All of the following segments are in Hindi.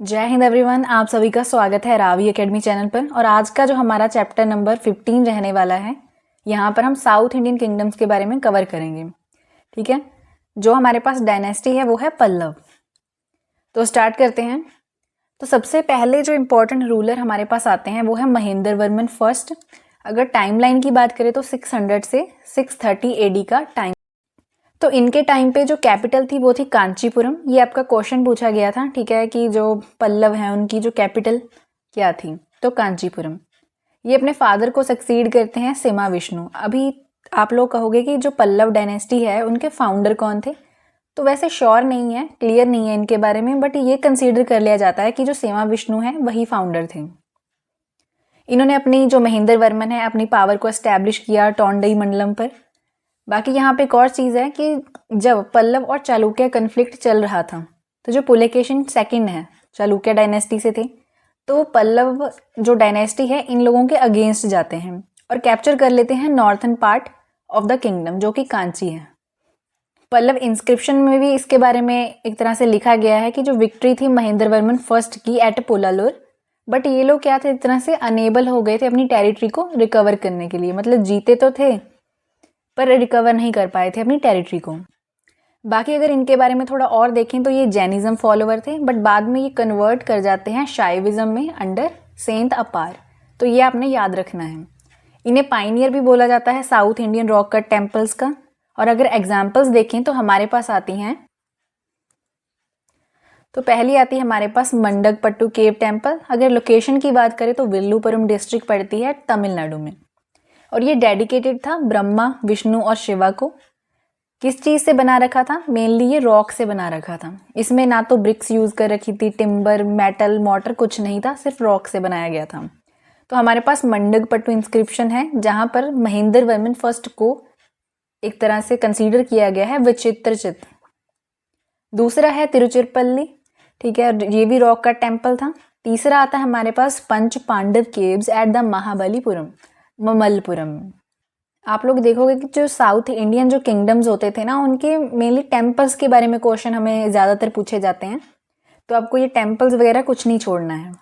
जय हिंद एवरीवन, आप सभी का स्वागत है रावी एकेडमी चैनल पर। और आज का जो हमारा चैप्टर नंबर 15 रहने वाला है, यहाँ पर हम साउथ इंडियन किंगडम्स के बारे में कवर करेंगे। ठीक है, जो हमारे पास डायनेस्टी है वो है पल्लव। तो स्टार्ट करते हैं। तो सबसे पहले जो इम्पोर्टेंट रूलर हमारे पास आते हैं वो है महेंद्र वर्मन फर्स्ट। अगर टाइमलाइन की बात करें तो 600 से 630 AD का टाइम। तो इनके टाइम पे जो कैपिटल थी वो थी कांचीपुरम। ये आपका क्वेश्चन पूछा गया था, ठीक है, कि जो पल्लव हैं उनकी जो कैपिटल क्या थी, तो कांचीपुरम। ये अपने फादर को सक्सीड करते हैं सिमा विष्णु। अभी आप लोग कहोगे कि जो पल्लव डायनेस्टी है उनके फाउंडर कौन थे, तो वैसे श्योर नहीं है, क्लियर नहीं है इनके बारे में, बट ये कंसीडर कर लिया जाता है कि जो सिमा विष्णु है वही फाउंडर थे। इन्होंने अपनी जो महेंद्र वर्मन है अपनी पावर को एस्टैब्लिश किया टोंडई मंडलम पर। बाकी यहाँ पे एक और चीज़ है कि जब पल्लव और चालुक्य कन्फ्लिक्ट चल रहा था तो जो पुलकेशिन सेकंड है चालुक्य डायनेस्टी से थे, तो पल्लव जो डायनेस्टी है इन लोगों के अगेंस्ट जाते हैं और कैप्चर कर लेते हैं northern part of the kingdom जो कि कांची है। पल्लव इंस्क्रिप्शन में भी इसके बारे में एक तरह से लिखा गया है कि जो विक्ट्री थी महेंद्र वर्मन फर्स्ट की एट पोलालोर, बट ये लोग क्या थे, एक तरह से अनेबल हो गए थे अपनी टेरिटरी को रिकवर करने के लिए। मतलब जीते तो थे पर रिकवर नहीं कर पाए थे अपनी टेरिटरी को। बाकी अगर इनके बारे में थोड़ा और देखें तो ये जैनिज्म फॉलोवर थे, बट बाद में ये कन्वर्ट कर जाते हैं शाइविज्म में अंडर सेंट अपार। तो ये आपने याद रखना है। इन्हें पाइनियर भी बोला जाता है south Indian rock cut temples का। और अगर एग्जाम्पल्स देखें तो हमारे पास आती हैं, तो पहली आती है हमारे पास मंडकपट्टू केव टेम्पल। अगर लोकेशन की बात करें तो विल्लुपुरम डिस्ट्रिक्ट पड़ती है तमिलनाडु में, और ये डेडिकेटेड था ब्रह्मा विष्णु और शिवा को। किस चीज़ से बना रखा था, मेनली ये रॉक से बना रखा था। इसमें ना तो ब्रिक्स यूज़ कर रखी थी, टिम्बर मेटल मोटर कुछ नहीं था, सिर्फ रॉक से बनाया गया था। तो हमारे पास मंडकपट्टू इंस्क्रिप्शन है जहाँ पर महेंद्र वर्मन फर्स्ट को एक तरह से कंसीडर किया गया है विचित्रचित। दूसरा है तिरुचिरपल्ली, ठीक है, ये भी रॉक का टेम्पल था। तीसरा आता है हमारे पास Panch Pandava caves at the Mahabalipuram Mamallapuram. आप लोग देखोगे कि जो साउथ इंडियन जो किंगडम्स होते थे ना, उनके मेनली टेम्पल्स के बारे में क्वेश्चन हमें ज़्यादातर पूछे जाते हैं, तो आपको ये टेम्पल्स वगैरह कुछ नहीं छोड़ना है।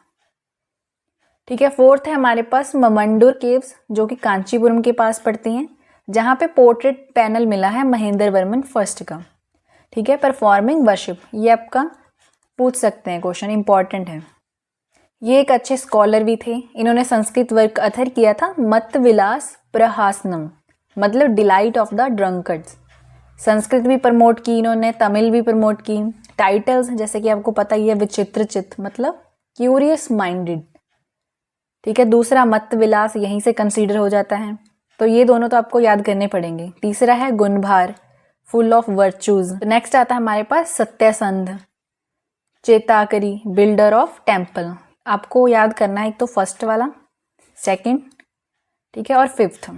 ठीक है, फोर्थ है हमारे पास ममंडूर केव्स जो कि कांचीपुरम के पास पड़ती हैं, जहाँ पे पोर्ट्रेट पैनल मिला है महेंद्र वर्मन फर्स्ट का। ठीक है, परफॉर्मिंग वर्शिप, ये आपका पूछ सकते हैं क्वेश्चन, इंपॉर्टेंट है। ये एक अच्छे स्कॉलर भी थे। इन्होंने संस्कृत वर्क अथर किया था मत विलास प्रहासनम, मतलब delight of the drunkards. Sanskrit भी प्रमोट की इन्होंने, तमिल भी प्रमोट की। टाइटल्स जैसे कि आपको पता ही है विचित्रचित, मतलब क्यूरियस माइंडेड। ठीक है, दूसरा मत विलास यहीं से कंसीडर हो जाता है, तो ये दोनों तो आपको याद करने पड़ेंगे। तीसरा है गुणभार, फुल ऑफ वर्चूज। नेक्स्ट आता है हमारे पास सत्यसंध, चेताकरी, बिल्डर ऑफ टेम्पल। आपको याद करना है एक तो फर्स्ट वाला, सेकंड, ठीक है, और फिफ्थ।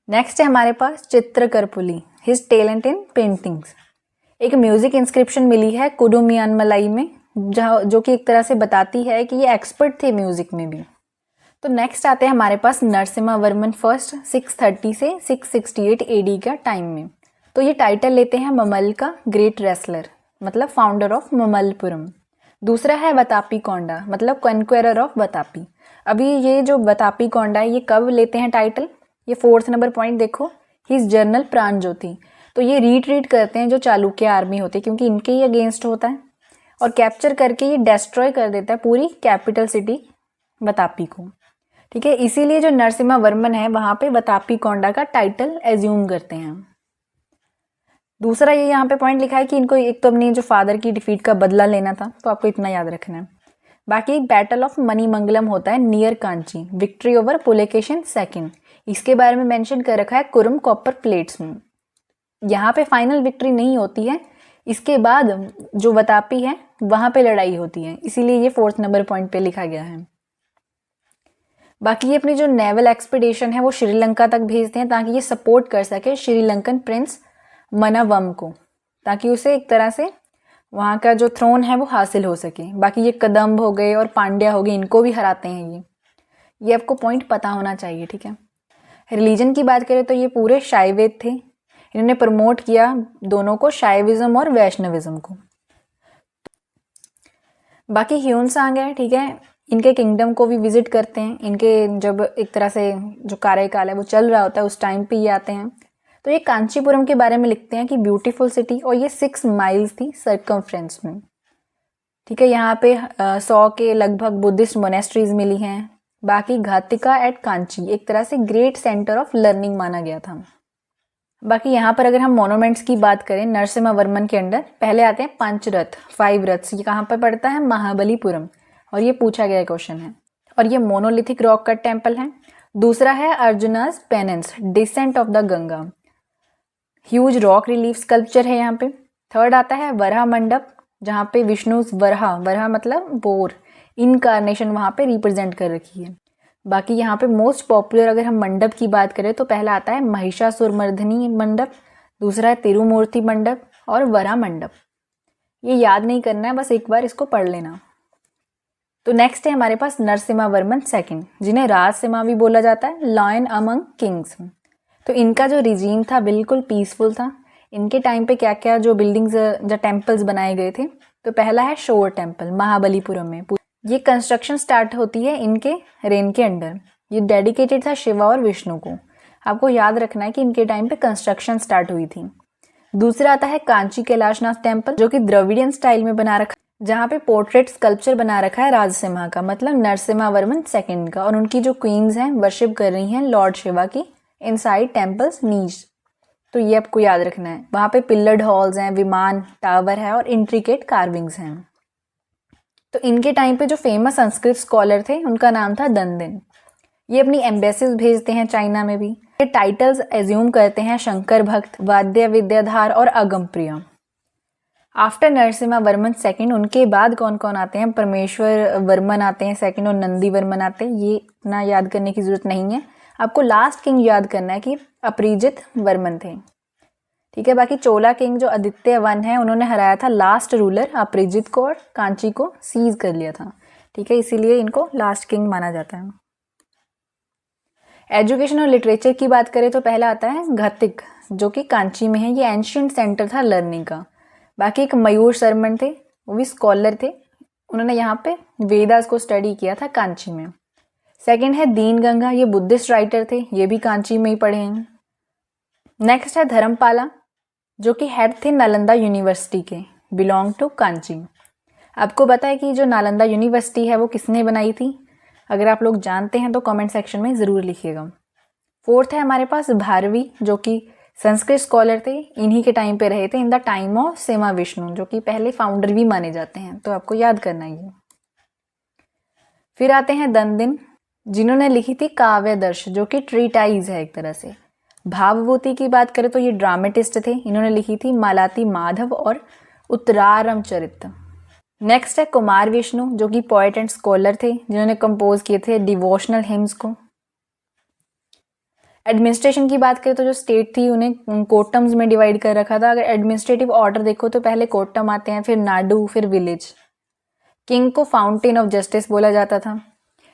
नेक्स्ट है हमारे पास चित्रकरपुली, हिज टैलेंट इन पेंटिंग्स। एक म्यूजिक इंस्क्रिप्शन मिली है कुडुमियानमलाई में, जहाँ जो कि एक तरह से बताती है कि ये एक्सपर्ट थे म्यूजिक में भी। तो नेक्स्ट आते हैं हमारे पास नरसिम्हा वर्मन फर्स्ट 630 से 668 AD का टाइम में। तो ये टाइटल लेते हैं ममल का ग्रेट रेसलर, मतलब फाउंडर ऑफ ममल्लपुरम। दूसरा है वतापी कोंडा, मतलब कन्क्वेरर ऑफ वतापी। अभी ये जो वतापी कोंडा है ये कब लेते हैं टाइटल, ये 4th नंबर पॉइंट देखो, हिज जनरल प्राण ज्योति। तो ये रीट्रीट करते हैं जो चालुक्य आर्मी होती है, क्योंकि इनके ही अगेंस्ट होता है, और कैप्चर करके ये डिस्ट्रॉय कर देता है पूरी कैपिटल सिटी वतापी को। ठीक है, इसीलिए जो नरसिम्हा वर्मन है वहाँ पे वतापी कोंडा का टाइटल एज्यूम करते हैं। दूसरा ये यहाँ पे पॉइंट लिखा है कि इनको एक तो अपनी जो फादर की डिफीट का बदला लेना था, तो आपको इतना याद रखना है। बाकी बैटल ऑफ मणिमंगलम होता है near Kanchi, victory over Pulakeshin second, इसके बारे में मेंशन कर रखा है कुरुम कॉपर प्लेट्स में। यहाँ पे फाइनल विक्ट्री नहीं होती है, इसके बाद जो वतापी है वहाँ पे लड़ाई होती है, इसीलिए ये 4th नंबर पॉइंट पे लिखा गया है। बाकी ये अपनी जो नेवल एक्सपीडिशन है वो श्रीलंका तक भेजते हैं ताकि ये सपोर्ट कर सके श्रीलंकन प्रिंस मनवम को, ताकि उसे एक तरह से वहाँ का जो थ्रोन है वो हासिल हो सके। बाकी ये कदम्ब हो गए और पांड्या हो गए, इनको भी हराते हैं ये आपको पॉइंट पता होना चाहिए। ठीक है, रिलीजन की बात करें तो ये पूरे शाइवेद थे। इन्होंने प्रमोट किया दोनों को, शाइविज्म और वैष्णविज्म को। बाकी ह्यूनसांग है, ठीक है, इनके किंगडम को भी विजिट करते हैं। इनके जब एक तरह से जो कार्यकाल है वो चल रहा होता है उस टाइम पे ये आते हैं। तो ये कांचीपुरम के बारे में लिखते हैं कि ब्यूटीफुल सिटी, और ये 6 माइल्स थी सर्कमफ्रेंस में, ठीक है। यहाँ पे 100 के लगभग बुद्धिस्ट मोनेस्ट्रीज मिली हैं। बाकी घातिका एट कांची एक तरह से ग्रेट सेंटर ऑफ लर्निंग माना गया था। बाकी यहाँ पर अगर हम मोनूमेंट्स की बात करें नरसिम्हा वर्मन के अंडर, पहले आते हैं पंचरथ, 5 रथ्स। ये कहाँ पर पड़ता है? महाबलीपुरम, और ये पूछा गया क्वेश्चन है। और ये मोनोलिथिक रॉक कट टेम्पल है। दूसरा है Arjuna's penance, descent of the Ganga, huge rock relief sculpture है यहाँ पे। थर्ड आता है वराह मंडप, जहाँ पे विष्णु वराह मतलब बोर, इनकारनेशन वहाँ पे रिप्रेजेंट कर रखी है। बाकी यहाँ पे मोस्ट पॉपुलर अगर हम मंडप की बात करें तो पहला आता है महिषासुरमर्दिनी मंडप, दूसरा है तिरुमूर्ति मंडप और वरा मंडप। ये याद नहीं करना है, बस एक बार इसको पढ़ लेना। तो नेक्स्ट है हमारे पास नरसिम्हा वर्मन सेकंड, जिन्हें राजसिम्हा भी बोला जाता है, लॉयन अमंग किंग्स। तो इनका जो रिजीम था बिल्कुल पीसफुल था। इनके टाइम पे क्या क्या जो बिल्डिंग्स जो टेम्पल्स बनाए गए थे, तो पहला है शोर टेम्पल महाबलीपुरम में। ये कंस्ट्रक्शन स्टार्ट होती है इनके रेन के अंडर। ये डेडिकेटेड था शिवा और विष्णु को। आपको याद रखना है कि इनके टाइम पे कंस्ट्रक्शन स्टार्ट हुई थी। दूसरा आता है कांची कैलाशनाथ टेम्पल, जो कि द्रविडियन स्टाइल में बना रखा, जहाँ पे पोर्ट्रेट स्कल्पचर बना रखा है राजसिम्हा का, मतलब नरसिम्हा वर्मन सेकंड का, और उनकी जो क्वींस हैं वर्शिप कर रही हैं लॉर्ड शिवा की इनसाइड टेम्पल्स नीच। तो ये आपको याद रखना है। वहाँ पे पिल्लर्ड हॉल्स हैं, विमान टावर है और इंट्रिकेट कार्विंग्स हैं। तो इनके टाइम पे जो फेमस संस्कृत स्कॉलर थे उनका नाम था दंदिन। ये अपनी एम्बेसीज भेजते हैं चाइना में भी। ये टाइटल्स एज्यूम करते हैं शंकर भक्त, वाद्य विद्याधार और अगमप्रिय। आफ्टर नरसिम्हा वर्मन सेकंड उनके बाद कौन कौन आते हैं? परमेश्वर वर्मन आते हैं सेकंड और नंदी वर्मन आते हैं। ये इतना याद करने की जरूरत नहीं है, आपको लास्ट किंग याद करना है कि अपरिजित वर्मन थे, ठीक है। बाकी चोला किंग जो आदित्य वन है, उन्होंने हराया था लास्ट रूलर अपरिजित को और कांची को सीज कर लिया था, ठीक है, इसीलिए इनको लास्ट किंग माना जाता है। एजुकेशन और लिटरेचर की बात करें तो पहला आता है घतिक, जो कि कांची में है। ये एंशियंट सेंटर था लर्निंग का। बाकी एक मयूर शर्मन थे, वो भी स्कॉलर थे, उन्होंने यहाँ पे वेदास को स्टडी किया था कांची में। सेकंड है दीन गंगा, ये बुद्धिस्ट राइटर थे, ये भी कांची में ही पढ़े हैं। नेक्स्ट है धर्मपाला, जो कि हेड थे नालंदा यूनिवर्सिटी के, बिलोंग टू कांची। आपको पता है कि जो नालंदा यूनिवर्सिटी है वो किसने बनाई थी? अगर आप लोग जानते हैं तो कमेंट सेक्शन में ज़रूर लिखिएगा। फोर्थ है हमारे पास भारवी, जो कि संस्कृत स्कॉलर थे, इन्हीं के टाइम पे रहे थे in the time of Simhavishnu, जो कि पहले फाउंडर भी माने जाते हैं, तो आपको याद करना है। फिर आते हैं दंदिन, जिन्होंने लिखी थी काव्यदर्श, जो कि ट्रीटाइज है एक तरह से। भावभूति की बात करें तो ये ड्रामेटिस्ट थे, इन्होंने लिखी थी मालाती माधव और उत्तरारम चरित्र। नेक्स्ट है कुमार विष्णु, जो कि पोएट एंड स्कॉलर थे, जिन्होंने कंपोज किए थे डिवोशनल हिम्स को। एडमिनिस्ट्रेशन की बात करें तो जो स्टेट थी उन्हें कोटम्स में डिवाइड कर रखा था। अगर एडमिनिस्ट्रेटिव ऑर्डर देखो तो पहले कोटम आते हैं, फिर नाडु, फिर विलेज। किंग को फाउंटेन ऑफ जस्टिस बोला जाता था।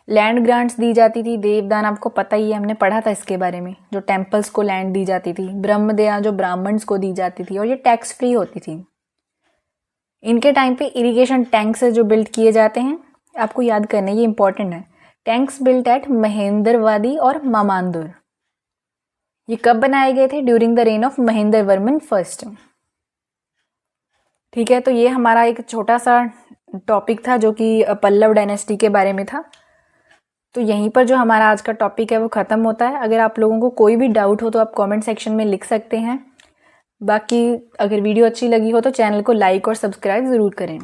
लैंड ग्रांट्स दी जाती थी, देवदान आपको पता ही है, हमने पढ़ा था इसके बारे में, जो टेम्पल्स को लैंड दी जाती थी, ब्रह्मदया जो ब्राह्मण्स को दी जाती थी, और ये टैक्स फ्री होती थी। इनके टाइम पे इरिगेशन टैंक्स जो बिल्ड किए जाते हैं, आपको याद करना है, ये इंपॉर्टेंट है। टैंक्स बिल्ट एट महेंद्रवादी और मामांदुर। ये कब बनाए गए थे? During the rain of Mahendra Varman first, ठीक है। तो ये हमारा एक छोटा सा टॉपिक था जो कि पल्लव डायनेस्टी के बारे में था। तो यहीं पर जो हमारा आज का टॉपिक है वो ख़त्म होता है। अगर आप लोगों को कोई भी डाउट हो तो आप कमेंट सेक्शन में लिख सकते हैं। बाकी अगर वीडियो अच्छी लगी हो तो चैनल को लाइक और सब्सक्राइब ज़रूर करें।